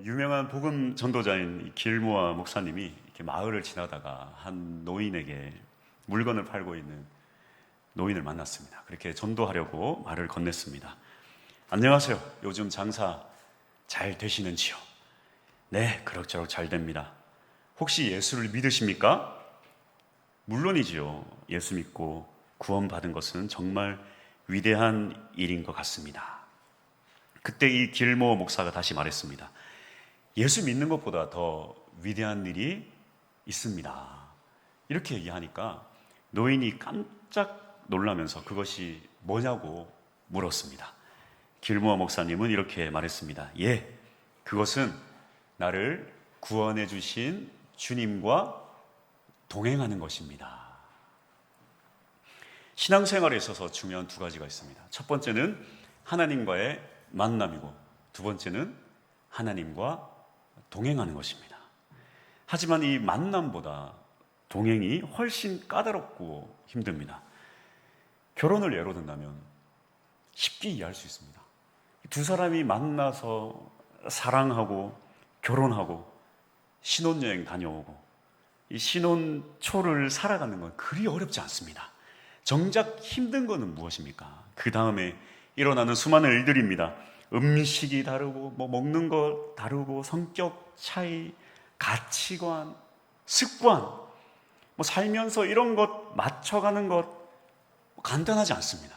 유명한 복음 전도자인 길모아 목사님이 이렇게 마을을 지나다가 한 노인에게 물건을 팔고 있는 노인을 만났습니다. 그렇게 전도하려고 말을 건넸습니다. 안녕하세요. 요즘 장사 잘 되시는지요? 네, 그럭저럭 잘 됩니다. 혹시 예수를 믿으십니까? 물론이지요. 예수 믿고 구원받은 것은 정말 위대한 일인 것 같습니다. 그때 이 길모 목사가 다시 말했습니다. 예수 믿는 것보다 더 위대한 일이 있습니다. 이렇게 얘기하니까 노인이 깜짝 놀라면서 그것이 뭐냐고 물었습니다. 길모아 목사님은 이렇게 말했습니다. 예, 그것은 나를 구원해 주신 주님과 동행하는 것입니다. 신앙생활에 있어서 중요한 두 가지가 있습니다. 첫 번째는 하나님과의 만남이고, 두 번째는 하나님과 동행하는 것입니다. 하지만 이 만남보다 동행이 훨씬 까다롭고 힘듭니다. 결혼을 예로 든다면 쉽게 이해할 수 있습니다. 두 사람이 만나서 사랑하고 결혼하고 신혼여행 다녀오고 이 신혼초를 살아가는 건 그리 어렵지 않습니다. 정작 힘든 것은 무엇입니까? 그 다음에 일어나는 수많은 일들입니다. 음식이 다르고 먹는 거 다르고 성격 차이, 가치관, 습관, 살면서 이런 것 맞춰가는 것 간단하지 않습니다.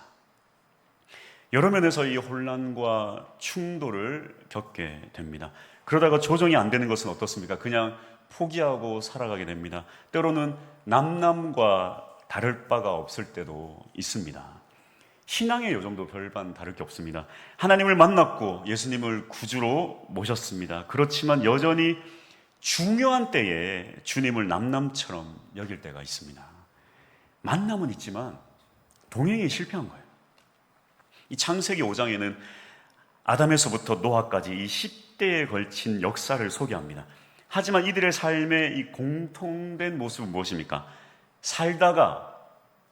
여러 면에서 이 혼란과 충돌을 겪게 됩니다. 그러다가 조정이 안 되는 것은 어떻습니까? 그냥 포기하고 살아가게 됩니다. 때로는 남남과 다를 바가 없을 때도 있습니다. 신앙의 요정도 별반 다를 게 없습니다. 하나님을 만났고 예수님을 구주로 모셨습니다. 그렇지만 여전히 중요한 때에 주님을 남남처럼 여길 때가 있습니다. 만남은 있지만 동행이 실패한 거예요. 이 창세기 5장에는 아담에서부터 노아까지 이 10대에 걸친 역사를 소개합니다. 하지만 이들의 삶의 이 공통된 모습은 무엇입니까? 살다가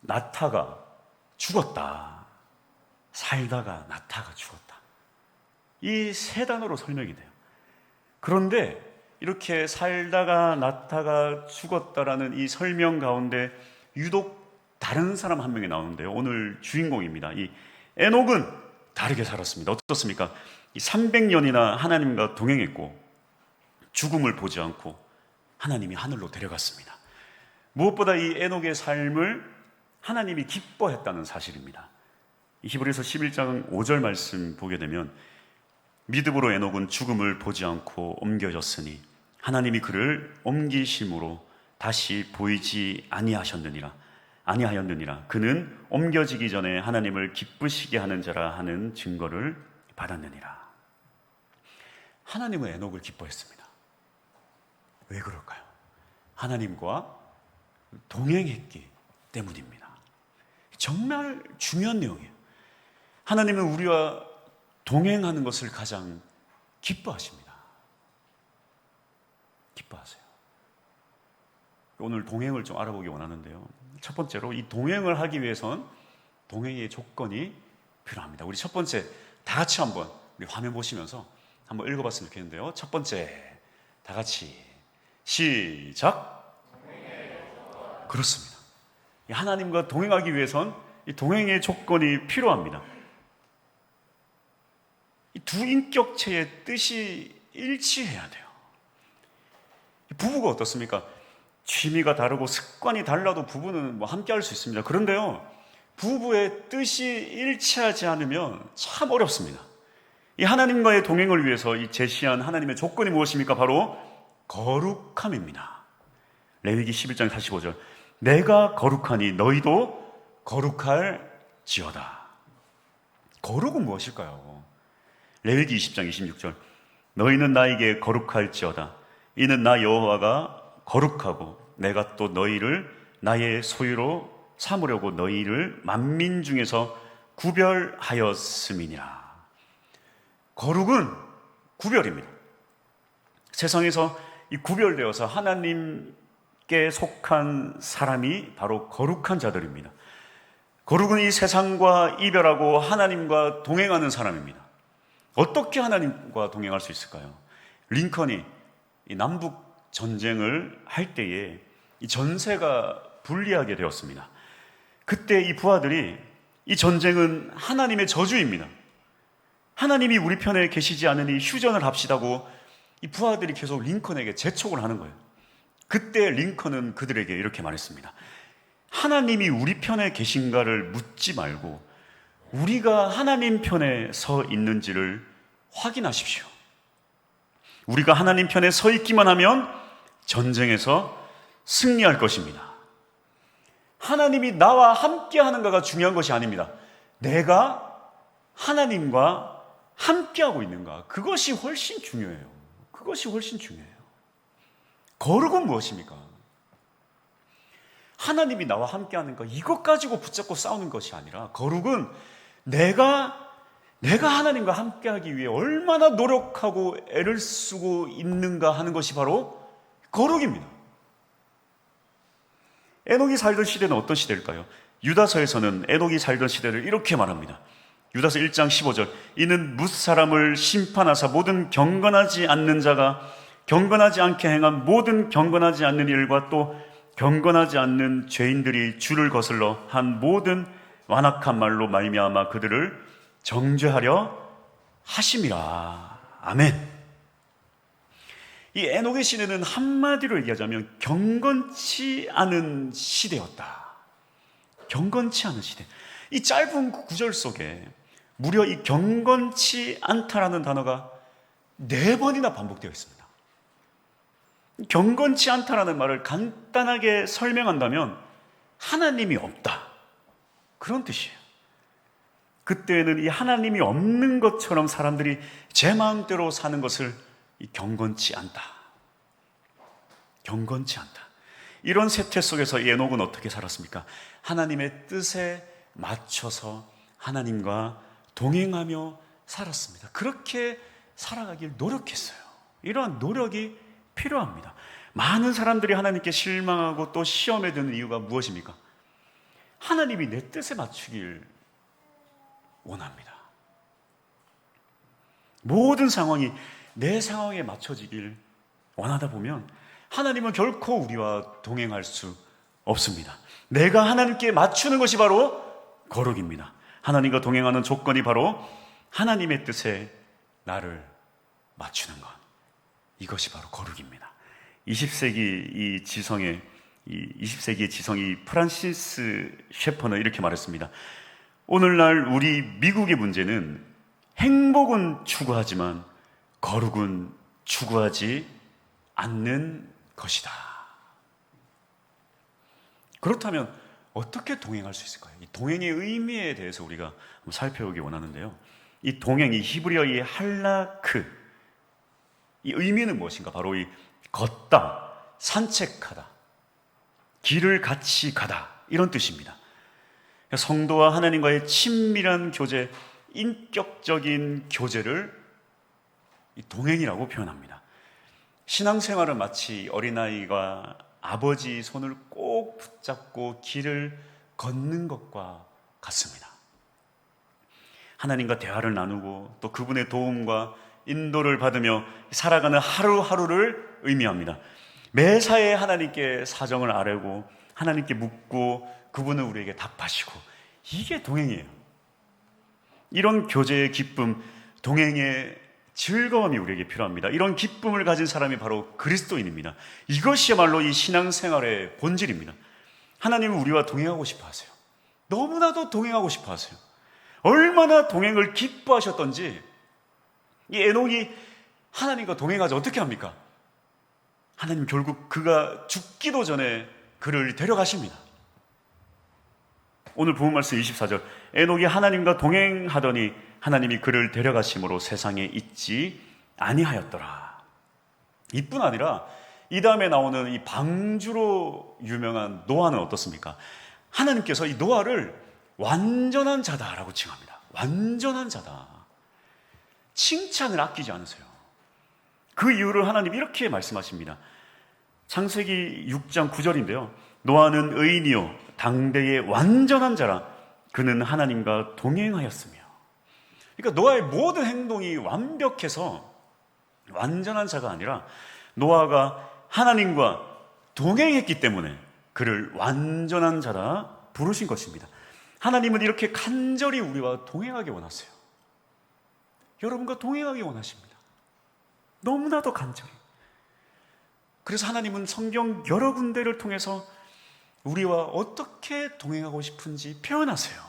낳다가 죽었다. 살다가 낳다가 죽었다. 이 세 단어로 설명이 돼요. 그런데 이렇게 살다가 낳다가 죽었다라는 이 설명 가운데 유독 다른 사람 한 명이 나오는데요. 오늘 주인공입니다. 이 에녹은 다르게 살았습니다. 어떻습니까? 이 300년이나 하나님과 동행했고 죽음을 보지 않고 하나님이 하늘로 데려갔습니다. 무엇보다 이 에녹의 삶을 하나님이 기뻐했다는 사실입니다. 히브리서 11장 5절 말씀 보게 되면 믿음으로 에녹은 죽음을 보지 않고 옮겨졌으니 하나님이 그를 옮기심으로 다시 보이지 아니하였느니라. 그는 옮겨지기 전에 하나님을 기쁘시게 하는 자라 하는 증거를 받았느니라. 하나님은 에녹을 기뻐했습니다. 왜 그럴까요? 하나님과 동행했기 때문입니다. 정말 중요한 내용이에요. 하나님은 우리와 동행하는 것을 가장 기뻐하십니다. 기뻐하세요. 오늘 동행을 좀 알아보기 원하는데요. 첫 번째로 이 동행을 하기 위해선 동행의 조건이 필요합니다. 우리 첫 번째 다 같이 한번 우리 화면 보시면서 한번 읽어봤으면 좋겠는데요. 첫 번째 다 같이 시작. 그렇습니다. 하나님과 동행하기 위해선 이 동행의 조건이 필요합니다. 이 두 인격체의 뜻이 일치해야 돼요. 부부가 어떻습니까? 취미가 다르고 습관이 달라도 부부는 함께 할 수 있습니다. 그런데요, 부부의 뜻이 일치하지 않으면 참 어렵습니다. 이 하나님과의 동행을 위해서 이 제시한 하나님의 조건이 무엇입니까? 바로 거룩함입니다. 레위기 11장 45절. 내가 거룩하니 너희도 거룩할지어다. 거룩은 무엇일까요? 레위기 20장 26절. 너희는 나에게 거룩할지어다. 이는 나 여호와가 거룩하고 내가 또 너희를 나의 소유로 삼으려고 너희를 만민 중에서 구별하였음이니라. 거룩은 구별입니다. 세상에서 이 구별되어서 하나님께 속한 사람이 바로 거룩한 자들입니다. 거룩은 이 세상과 이별하고 하나님과 동행하는 사람입니다. 어떻게 하나님과 동행할 수 있을까요? 링컨이 이 남북 전쟁을 할 때에 이 전세가 불리하게 되었습니다. 그때 이 부하들이 이 전쟁은 하나님의 저주입니다. 하나님이 우리 편에 계시지 않으니 휴전을 합시다고 이 부하들이 계속 링컨에게 재촉을 하는 거예요. 그때 링컨은 그들에게 이렇게 말했습니다. 하나님이 우리 편에 계신가를 묻지 말고 우리가 하나님 편에 서 있는지를 확인하십시오. 우리가 하나님 편에 서 있기만 하면 전쟁에서 승리할 것입니다. 하나님이 나와 함께 하는가가 중요한 것이 아닙니다. 내가 하나님과 함께하고 있는가, 그것이 훨씬 중요해요. 그것이 훨씬 중요해요. 거룩은 무엇입니까? 하나님이 나와 함께하는가, 이것 가지고 붙잡고 싸우는 것이 아니라 거룩은 내가 하나님과 함께하기 위해 얼마나 노력하고 애를 쓰고 있는가 하는 것이 바로 거룩입니다. 에녹이 살던 시대는 어떤 시대일까요? 유다서에서는 에녹이 살던 시대를 이렇게 말합니다. 유다서 1장 15절, 이는 뭇사람을 심판하사 모든 경건하지 않는 자가 경건하지 않게 행한 모든 경건하지 않는 일과 또 경건하지 않는 죄인들이 주를 거슬러 한 모든 완악한 말로 말미암아 그들을 정죄하려 하심이라. 아멘. 이 에녹의 시대는 한마디로 얘기하자면 경건치 않은 시대였다. 경건치 않은 시대. 이 짧은 구절 속에 무려 이 경건치 않다라는 단어가 4번이나 반복되어 있습니다. 경건치 않다라는 말을 간단하게 설명한다면 하나님이 없다, 그런 뜻이에요. 그때는 이 하나님이 없는 것처럼 사람들이 제 마음대로 사는 것을 경건치 않다, 경건치 않다. 이런 세태 속에서 에녹은 어떻게 살았습니까? 하나님의 뜻에 맞춰서 하나님과 동행하며 살았습니다. 그렇게 살아가길 노력했어요. 이러한 노력이 필요합니다. 많은 사람들이 하나님께 실망하고 또 시험에 드는 이유가 무엇입니까? 하나님이 내 뜻에 맞추길 원합니다. 모든 상황이 내 상황에 맞춰지길 원하다 보면 하나님은 결코 우리와 동행할 수 없습니다. 내가 하나님께 맞추는 것이 바로 거룩입니다. 하나님과 동행하는 조건이 바로 하나님의 뜻에 나를 맞추는 것, 이것이 바로 거룩입니다. 20세기의 지성이 프란시스 셰퍼는 이렇게 말했습니다. 오늘날 우리 미국의 문제는 행복은 추구하지만 거룩은 추구하지 않는 것이다. 그렇다면 어떻게 동행할 수 있을까요? 이 동행의 의미에 대해서 우리가 한번 살펴보기 원하는데요. 이 동행이 히브리어의 할라크, 이 의미는 무엇인가? 바로 이 걷다, 산책하다, 길을 같이 가다, 이런 뜻입니다. 성도와 하나님과의 친밀한 교제, 인격적인 교제를 동행이라고 표현합니다. 신앙생활은 마치 어린아이가 아버지 손을 꼭 붙잡고 길을 걷는 것과 같습니다. 하나님과 대화를 나누고 또 그분의 도움과 인도를 받으며 살아가는 하루하루를 의미합니다. 매사에 하나님께 사정을 아뢰고 하나님께 묻고 그분은 우리에게 답하시고, 이게 동행이에요. 이런 교제의 기쁨, 동행의 즐거움이 우리에게 필요합니다. 이런 기쁨을 가진 사람이 바로 그리스도인입니다. 이것이야말로 이 신앙생활의 본질입니다. 하나님은 우리와 동행하고 싶어 하세요. 너무나도 동행하고 싶어 하세요. 얼마나 동행을 기뻐하셨던지 이 에녹이 하나님과 동행하지 어떻게 합니까? 하나님 결국 그가 죽기도 전에 그를 데려가십니다. 오늘 본문 말씀 24절, 에녹이 하나님과 동행하더니 하나님이 그를 데려가심으로 세상에 있지 아니하였더라. 이뿐 아니라 이 다음에 나오는 이 방주로 유명한 노아는 어떻습니까? 하나님께서 이 노아를 완전한 자다라고 칭합니다. 완전한 자다. 칭찬을 아끼지 않으세요. 그 이유를 하나님 이렇게 말씀하십니다. 창세기 6장 9절인데요. 노아는 의인이요 당대의 완전한 자라 그는 하나님과 동행하였으며. 그러니까 노아의 모든 행동이 완벽해서 완전한 자가 아니라 노아가 하나님과 동행했기 때문에 그를 완전한 자라 부르신 것입니다. 하나님은 이렇게 간절히 우리와 동행하기 원하세요. 여러분과 동행하기 원하십니다. 너무나도 간절히. 그래서 하나님은 성경 여러 군데를 통해서 우리와 어떻게 동행하고 싶은지 표현하세요.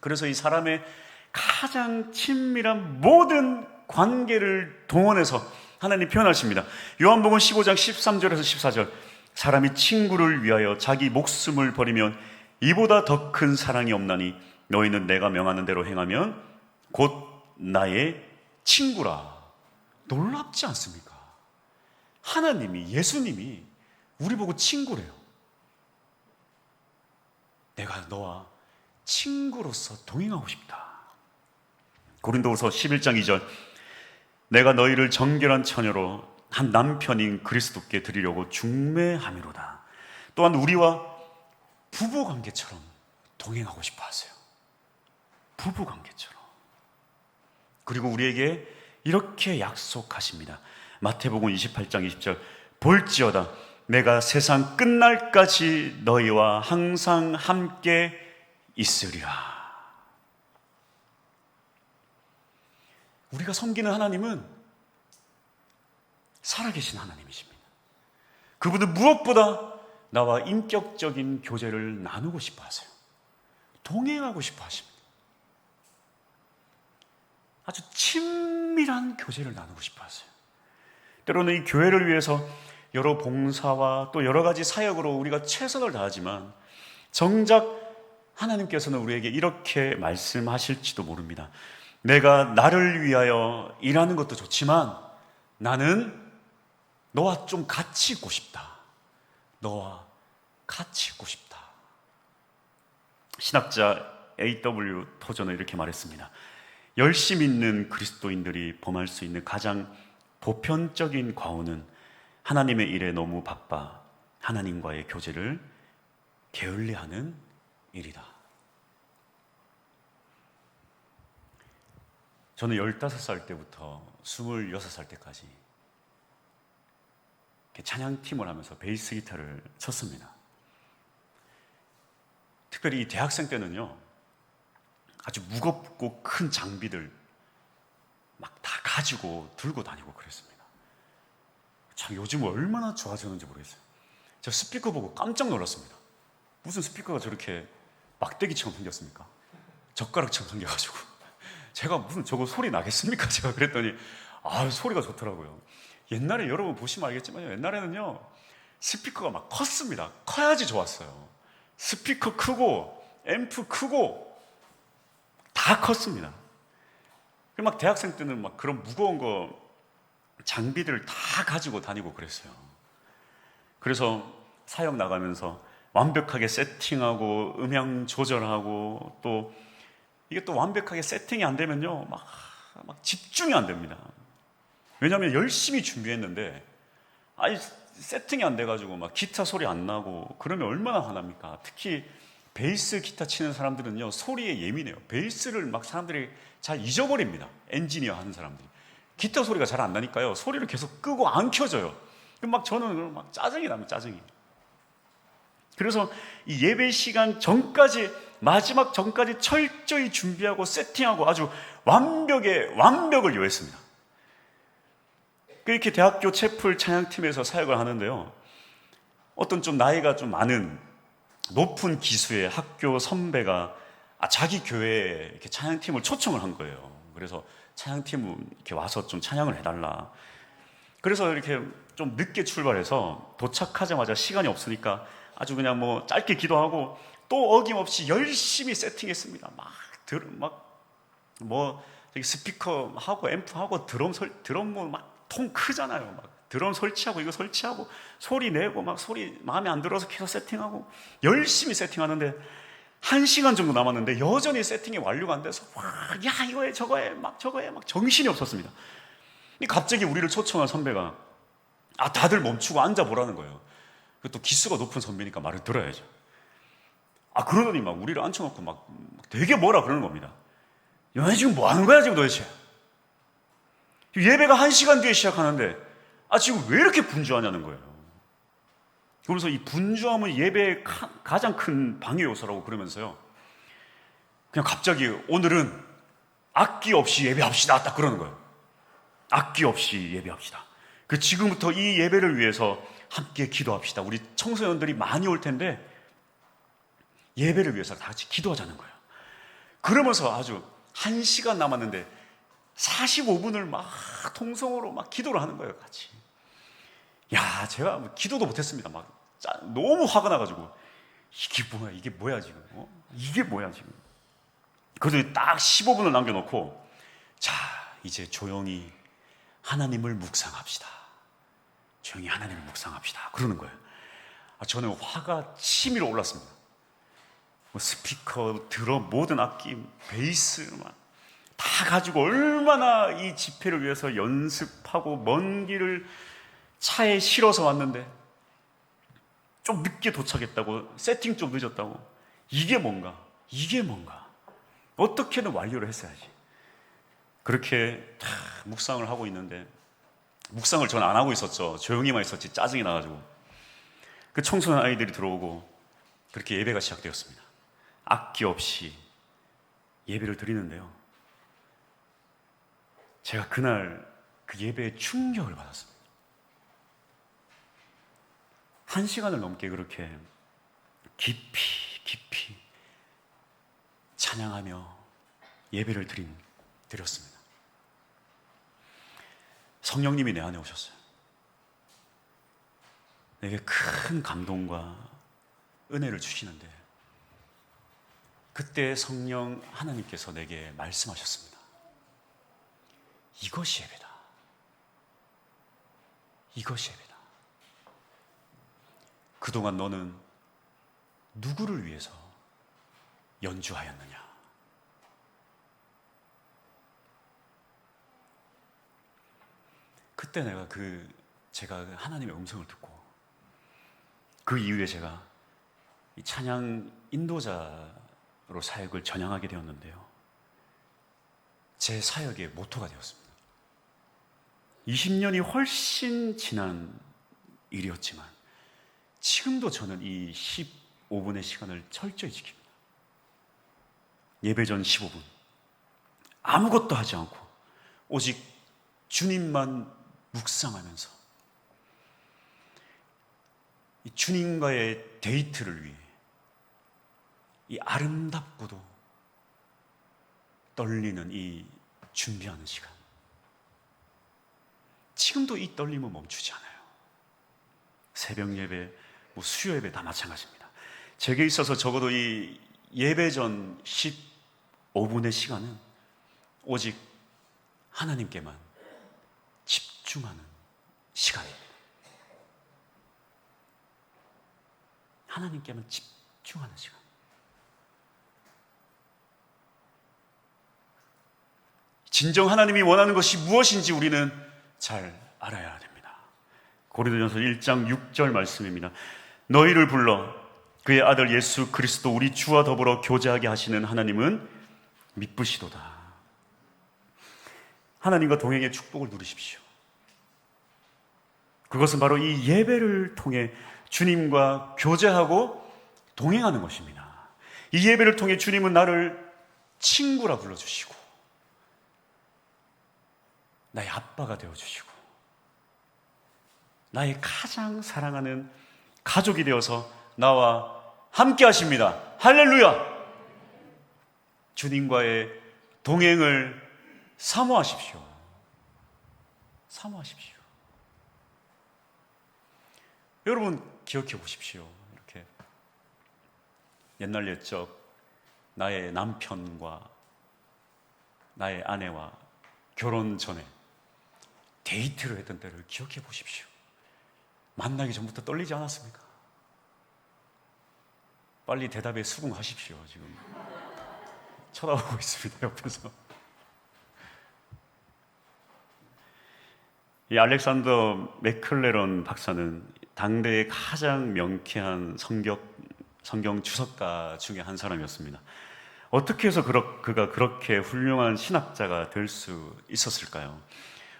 그래서 이 사람의 가장 친밀한 모든 관계를 동원해서 하나님 표현하십니다. 요한복음 15장 13절에서 14절, 사람이 친구를 위하여 자기 목숨을 버리면 이보다 더 큰 사랑이 없나니 너희는 내가 명하는 대로 행하면 곧 나의 친구라. 놀랍지 않습니까? 하나님이, 예수님이 우리 보고 친구래요. 내가 너와 친구로서 동행하고 싶다. 고린도후서 11장 2절, 내가 너희를 정결한 처녀로 한 남편인 그리스도께 드리려고 중매함이로다. 또한 우리와 부부관계처럼 동행하고 싶어 하세요. 부부관계처럼. 그리고 우리에게 이렇게 약속하십니다. 마태복음 28장 20절, 볼지어다 내가 세상 끝날까지 너희와 항상 함께 있으리라. 우리가 섬기는 하나님은 살아계신 하나님이십니다. 그분은 무엇보다 나와 인격적인 교제를 나누고 싶어 하세요. 동행하고 싶어 하십니다. 아주 친밀한 교제를 나누고 싶어 하세요. 때로는 이 교회를 위해서 여러 봉사와 또 여러 가지 사역으로 우리가 최선을 다하지만 정작 하나님께서는 우리에게 이렇게 말씀하실지도 모릅니다. 내가 나를 위하여 일하는 것도 좋지만 나는 너와 좀 같이 있고 싶다. 너와 같이 있고 싶다. 신학자 A.W. 토저는 이렇게 말했습니다. 열심 있는 그리스도인들이 범할 수 있는 가장 보편적인 과오는 하나님의 일에 너무 바빠 하나님과의 교제를 게을리하는 일이다. 저는 15살 때부터 26살 때까지 찬양팀을 하면서 베이스 기타를 쳤습니다. 특별히 이 대학생 때는요, 아주 무겁고 큰 장비들 막 다 가지고 들고 다니고 그랬습니다. 참 요즘 얼마나 좋아졌는지 모르겠어요. 저 스피커 보고 깜짝 놀랐습니다. 무슨 스피커가 저렇게 막대기처럼 생겼습니까? 젓가락처럼 생겨가지고 제가 무슨 저거 소리 나겠습니까? 제가 그랬더니 소리가 좋더라고요. 옛날에 여러분 보시면 알겠지만 옛날에는요 스피커가 막 컸습니다. 커야지 좋았어요. 스피커 크고 앰프 크고 다 컸습니다. 막 대학생 때는 막 그런 무거운 거 장비들을 다 가지고 다니고 그랬어요. 그래서 사역 나가면서 완벽하게 세팅하고 음향 조절하고 또 이게 또 완벽하게 세팅이 안 되면요 막 집중이 안 됩니다. 왜냐하면 열심히 준비했는데 세팅이 안 돼가지고 막 기타 소리 안 나고 그러면 얼마나 화납니까? 특히 베이스 기타 치는 사람들은요 소리에 예민해요. 베이스를 막 사람들이 잘 잊어버립니다. 엔지니어 하는 사람들이 기타 소리가 잘 안 나니까요 소리를 계속 끄고 안 켜져요. 그럼 막 저는 막 짜증이 납니다. 짜증이. 그래서 이 예배 시간 전까지 마지막 전까지 철저히 준비하고 세팅하고 아주 완벽을 요했습니다. 이렇게 대학교 채플 찬양팀에서 사역을 하는데요, 어떤 좀 나이가 좀 많은 높은 기수의 학교 선배가 자기 교회에 이렇게 찬양팀을 초청을 한 거예요. 그래서 찬양팀 이렇게 와서 좀 찬양을 해달라. 그래서 이렇게 좀 늦게 출발해서 도착하자마자 시간이 없으니까 아주 그냥 뭐 짧게 기도하고 또 어김없이 열심히 세팅했습니다. 스피커 하고 앰프 하고 드럼 뭐 막 통 크잖아요. 막 드럼 설치하고 이거 설치하고 소리 내고 막 소리 마음에 안 들어서 계속 세팅하고 열심히 세팅하는데 1시간 정도 남았는데 여전히 세팅이 완료가 안 돼서 이거 해 저거 해 막 정신이 없었습니다. 갑자기 우리를 초청한 선배가 다들 멈추고 앉아보라는 거예요. 또 기수가 높은 선배니까 말을 들어야죠. 그러더니 막 우리를 앉혀놓고 막 되게 뭐라 그러는 겁니다. 너네 지금 뭐 하는 거야, 지금 도대체? 예배가 1시간 뒤에 시작하는데, 지금 왜 이렇게 분주하냐는 거예요. 그러면서 이 분주함은 예배의 가장 큰 방해 요소라고 그러면서요. 그냥 갑자기 오늘은 악기 없이 예배합시다. 딱 그러는 거예요. 악기 없이 예배합시다. 지금부터 이 예배를 위해서 함께 기도합시다. 우리 청소년들이 많이 올 텐데 예배를 위해서 다 같이 기도하자는 거예요. 그러면서 아주 1시간 남았는데 45분을 막 통성으로 막 기도를 하는 거예요, 같이. 제가 기도도 못했습니다. 너무 화가 나가지고 이게 뭐야 지금? 이게 뭐야 지금? 그래서 딱 15분을 남겨놓고 이제 조용히 하나님을 묵상합시다. 조용히 하나님을 묵상합시다. 그러는 거예요. 저는 화가 치밀어 올랐습니다. 스피커, 드럼, 모든 악기, 베이스만 다 가지고 얼마나 이 집회를 위해서 연습하고 먼 길을 차에 실어서 왔는데 좀 늦게 도착했다고, 세팅 좀 늦었다고, 이게 뭔가 어떻게든 완료를 했어야지. 그렇게 다 묵상을 하고 있는데, 묵상을 저는 안 하고 있었죠. 조용히만 있었지 짜증이 나가지고. 청소년 아이들이 들어오고 그렇게 예배가 시작되었습니다. 악기 없이 예배를 드리는데요, 제가 그날 그 예배에 충격을 받았습니다. 1시간을 넘게 그렇게 깊이 찬양하며 예배를 드렸습니다. 성령님이 내 안에 오셨어요. 내게 큰 감동과 은혜를 주시는데, 그때 성령 하나님께서 내게 말씀하셨습니다. 이것이 예배다. 이것이 예배다. 그동안 너는 누구를 위해서 연주하였느냐? 그때 제가 하나님의 음성을 듣고, 그 이후에 제가 이 찬양 인도자로 사역을 전향하게 되었는데요, 제 사역의 모토가 되었습니다. 20년이 훨씬 지난 일이었지만 지금도 저는 이 15분의 시간을 철저히 지킵니다. 예배 전 15분 아무것도 하지 않고 오직 주님만 묵상하면서 이 주님과의 데이트를 위해 이 아름답고도 떨리는 이 준비하는 시간, 지금도 이 떨림은 멈추지 않아요. 새벽 예배, 수요 예배 다 마찬가지입니다. 제게 있어서 적어도 이 예배 전 15분의 시간은 오직 하나님께만 집중하는 시간입니다. 하나님께만 집중하는 시간. 진정 하나님이 원하는 것이 무엇인지 우리는 잘 알아야 됩니다. 고린도전서 1장 6절 말씀입니다. 너희를 불러 그의 아들 예수 그리스도 우리 주와 더불어 교제하게 하시는 하나님은 미쁘시도다. 하나님과 동행의 축복을 누리십시오. 그것은 바로 이 예배를 통해 주님과 교제하고 동행하는 것입니다. 이 예배를 통해 주님은 나를 친구라 불러주시고 나의 아빠가 되어주시고 나의 가장 사랑하는 가족이 되어서 나와 함께 하십니다. 할렐루야! 주님과의 동행을 사모하십시오. 사모하십시오. 여러분 기억해 보십시오. 이렇게 옛날 옛적 나의 남편과 나의 아내와 결혼 전에 데이트를 했던 때를 기억해 보십시오. 만나기 전부터 떨리지 않았습니까? 빨리 대답에 수긍하십시오. 지금 쳐다보고 있습니다, 옆에서. 이 알렉산더 맥클레런 박사는 당대의 가장 명쾌한 성격 성경 주석가 중에 한 사람이었습니다. 어떻게 해서 그가 그렇게 훌륭한 신학자가 될 수 있었을까요?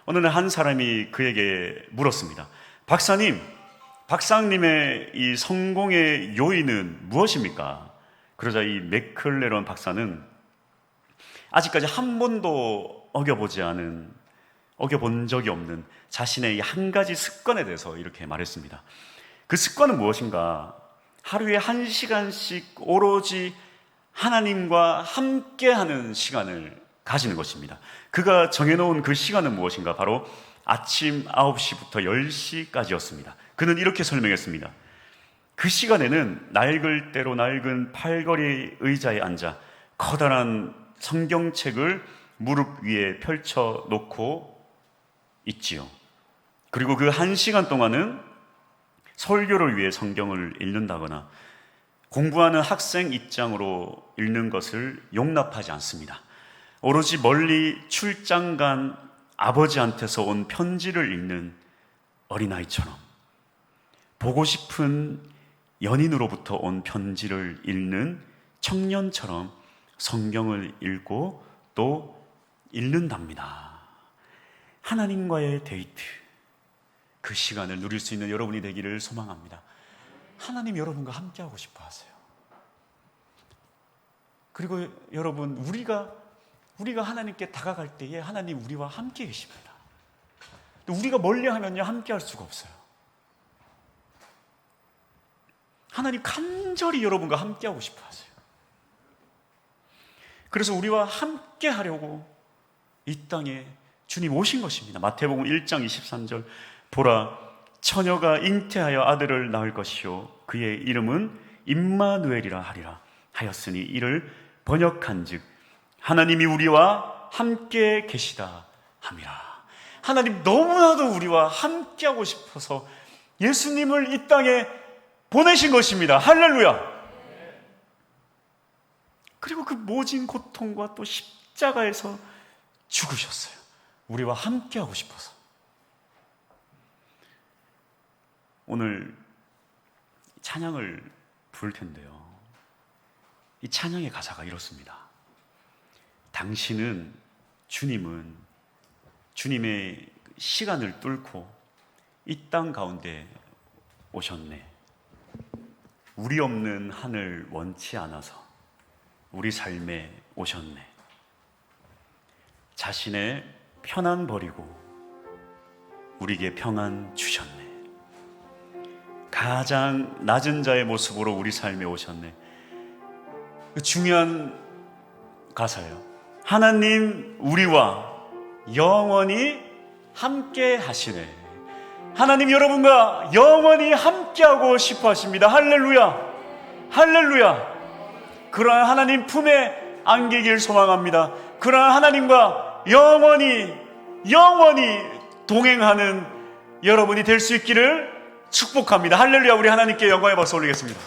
어느 날 한 사람이 그에게 물었습니다. 박사님의 이 성공의 요인은 무엇입니까? 그러자 이 맥클레런 박사는 아직까지 한 번도 어겨본 적이 없는 자신의 이 한 가지 습관에 대해서 이렇게 말했습니다. 그 습관은 무엇인가? 하루에 1시간씩 오로지 하나님과 함께하는 시간을 가지는 것입니다. 그가 정해놓은 그 시간은 무엇인가? 바로 아침 9시부터 10시까지였습니다. 그는 이렇게 설명했습니다. 그 시간에는 낡을 대로 낡은 팔걸이 의자에 앉아 커다란 성경책을 무릎 위에 펼쳐놓고 있지요. 그리고 그 1시간 동안은 설교를 위해 성경을 읽는다거나 공부하는 학생 입장으로 읽는 것을 용납하지 않습니다. 오로지 멀리 출장 간 아버지한테서 온 편지를 읽는 어린아이처럼, 보고 싶은 연인으로부터 온 편지를 읽는 청년처럼 성경을 읽고 또 읽는답니다. 하나님과의 데이트, 그 시간을 누릴 수 있는 여러분이 되기를 소망합니다. 하나님 여러분과 함께하고 싶어 하세요. 그리고 여러분, 우리가 하나님께 다가갈 때에 하나님 우리와 함께 계십니다. 우리가 멀리하면요 함께할 수가 없어요. 하나님 간절히 여러분과 함께하고 싶어 하세요. 그래서 우리와 함께하려고 이 땅에 주님 오신 것입니다. 마태복음 1장 23절, 보라, 처녀가 잉태하여 아들을 낳을 것이요 그의 이름은 임마누엘이라 하리라 하였으니 이를 번역한즉 하나님이 우리와 함께 계시다 함이라. 하나님 너무나도 우리와 함께하고 싶어서 예수님을 이 땅에 보내신 것입니다. 할렐루야. 그리고 그 모진 고통과 또 십자가에서 죽으셨어요. 우리와 함께하고 싶어서. 오늘 찬양을 부를 텐데요, 이 찬양의 가사가 이렇습니다. 당신은, 주님은 주님의 시간을 뚫고 이 땅 가운데 오셨네. 우리 없는 하늘 원치 않아서 우리 삶에 오셨네. 자신의 편안 버리고 우리에게 평안 주셨네. 가장 낮은 자의 모습으로 우리 삶에 오셨네. 중요한 가사예요. 하나님 우리와 영원히 함께 하시네. 하나님 여러분과 영원히 함께하고 싶어 하십니다. 할렐루야. 할렐루야. 그러한 하나님 품에 안기길 소망합니다. 그러한 하나님과 영원히 동행하는 여러분이 될 수 있기를 축복합니다. 할렐루야. 우리 하나님께 영광의 박수 올리겠습니다.